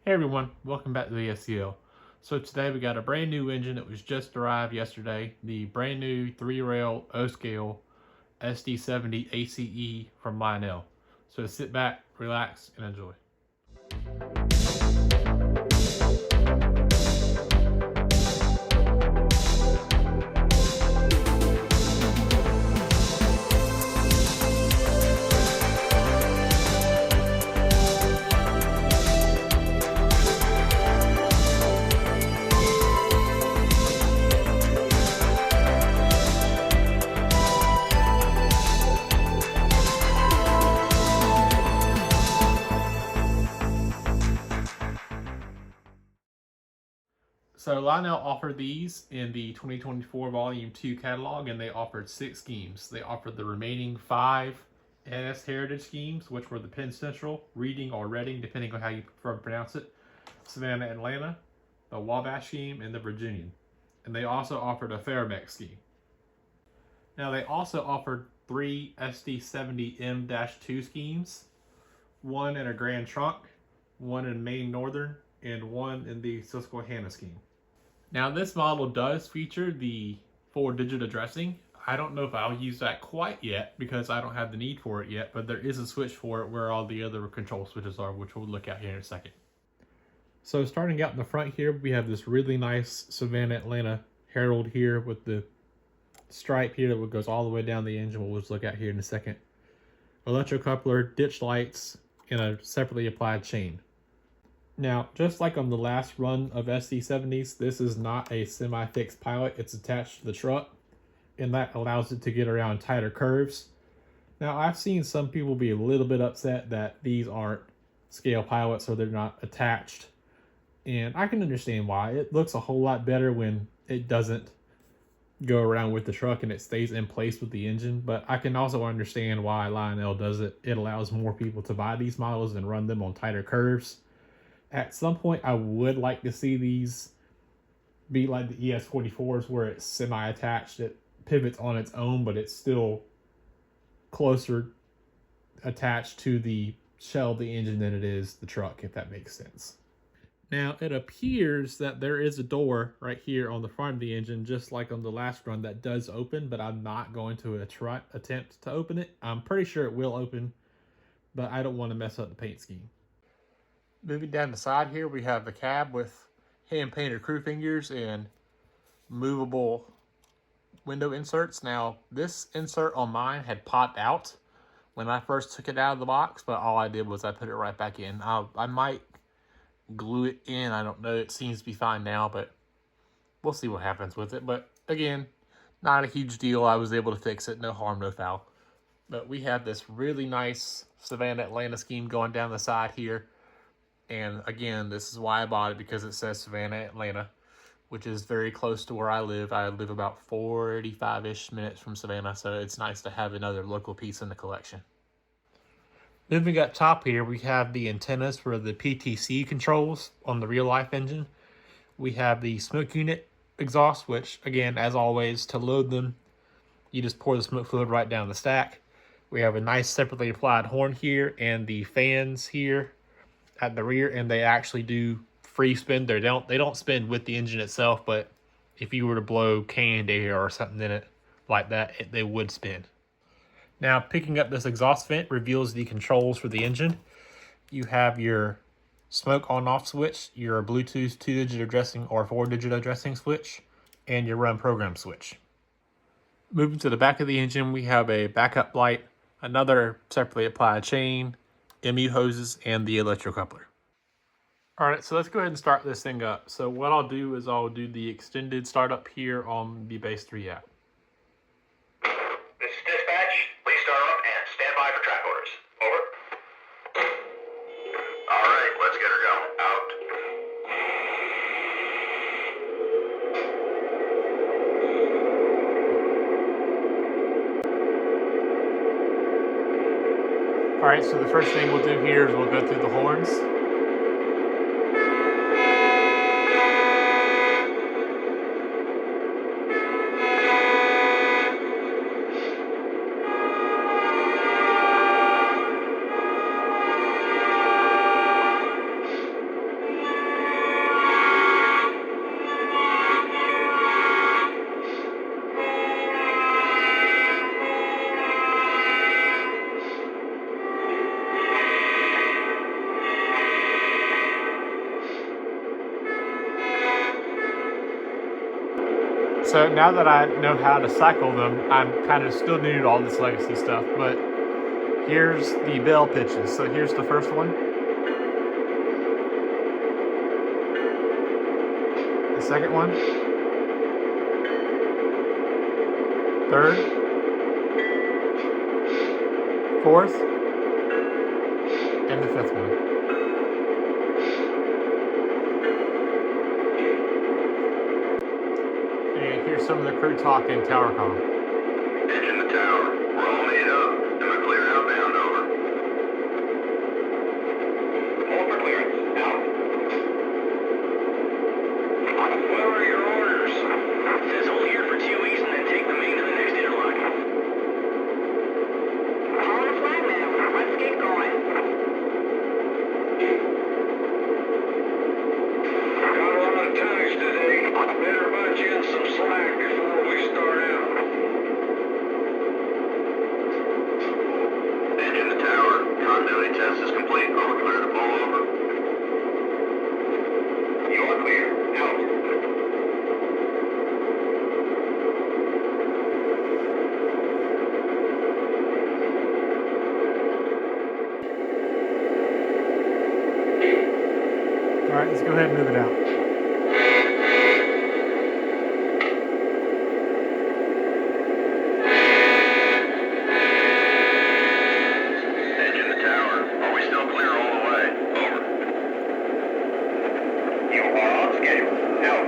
Hey everyone, welcome back to the SCL. So today we got a brand new engine that was just arrived yesterday, the brand new 3-rail O-scale SD70 ACE from Lionel. So sit back, relax, and enjoy. So Lionel offered these in the 2024 Volume 2 catalog, and they offered 6 schemes. They offered the remaining 5 NS Heritage schemes, which were the Penn Central, Reading, or Reading, depending on how you prefer to pronounce it, Savannah, Atlanta, the Wabash scheme, and the Virginian. And they also offered a Fairbanks scheme. Now they also offered 3 SD70M-2 schemes, one in a Grand Trunk, one in Maine Northern, and one in the Susquehanna scheme. Now this model does feature the 4-digit addressing. I don't know if I'll use that quite yet because I don't have the need for it yet, but there is a switch for it where all the other control switches are, which we'll look at here in a second. So starting out in the front here, we have this really nice Savannah Atlanta herald here with the stripe here that goes all the way down the engine. We'll just look at here in a second. Electrocoupler, ditch lights, and a separately applied chain. Now, just like on the last run of SD70s, this is not a semi-fixed pilot. It's attached to the truck, and that allows it to get around tighter curves. Now, I've seen some people be a little bit upset that these aren't scale pilots or they're not attached, and I can understand why. It looks a whole lot better when it doesn't go around with the truck and it stays in place with the engine, but I can also understand why Lionel does it. It allows more people to buy these models and run them on tighter curves. At some point, I would like to see these be like the ES44s where it's semi-attached. It pivots on its own, but it's still closer attached to the shell of the engine than it is the truck, if that makes sense. Now, it appears that there is a door right here on the front of the engine, just like on the last run, that does open, but I'm not going to attempt to open it. I'm pretty sure it will open, but I don't want to mess up the paint scheme. Moving down the side here, we have the cab with hand-painted crew fingers and movable window inserts. Now, this insert on mine had popped out when I first took it out of the box, but all I did was I put it right back in. I might glue it in. I don't know. It seems to be fine now, but we'll see what happens with it. But again, not a huge deal. I was able to fix it. No harm, no foul. But we have this really nice Savannah Atlanta scheme going down the side here. And again, this is why I bought it, because it says Savannah, Atlanta, which is very close to where I live. I live about 45-ish minutes from Savannah, so it's nice to have another local piece in the collection. Moving up top here, we have the antennas for the PTC controls on the real-life engine. We have the smoke unit exhaust, which, again, as always, to load them, you just pour the smoke fluid right down the stack. We have a nice separately applied horn here, and the fans here at the rear, and they actually do free spin. They don't spin with the engine itself, but if you were to blow canned air or something in it like that, they would spin. Now, picking up this exhaust vent reveals the controls for the engine. You have your smoke on-off switch, your Bluetooth 2-digit addressing or 4-digit addressing switch, and your run program switch. Moving to the back of the engine, we have a backup light, another separately applied chain, MU hoses, and the electrocoupler. All right, so let's go ahead and start this thing up. So what I'll do is I'll do the extended startup here on the Base 3 app. This is dispatch. Please start up and stand by for track orders. Over. All right, let's get her going. Out. All right, so the first thing we'll do here is we'll go through the horns. So now that I know how to cycle them, I'm kind of still new to all this legacy stuff, but here's the bell pitches. So here's the first one. The second one. Third. Fourth. And the fifth one. And here's some of the crew talk in tower comm. Engine to tower. We're all made up. Am I clear outbound? Over. Hold for clearance. Out. What are your orders? Says hold here for 2 weeks and then take the main to the next interlock. On the flag now. Let's get going. Got a lot of tonnage today. Better bunch in some slack before we start out. Engine to tower. Continuity test is complete. Are we clear to pull over? You are clear. Out. All right, let's go ahead and move it out. Engine to tower. Are we still clear all the way? Over. You are on schedule. Out.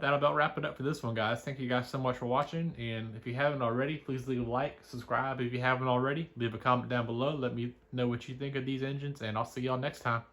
that'll about wrap it up for this one, guys. Thank you guys so much for watching. And if you haven't already, please leave a like, subscribe if you haven't already. Leave a comment down below. Let me know what you think of these engines, and I'll see y'all next time.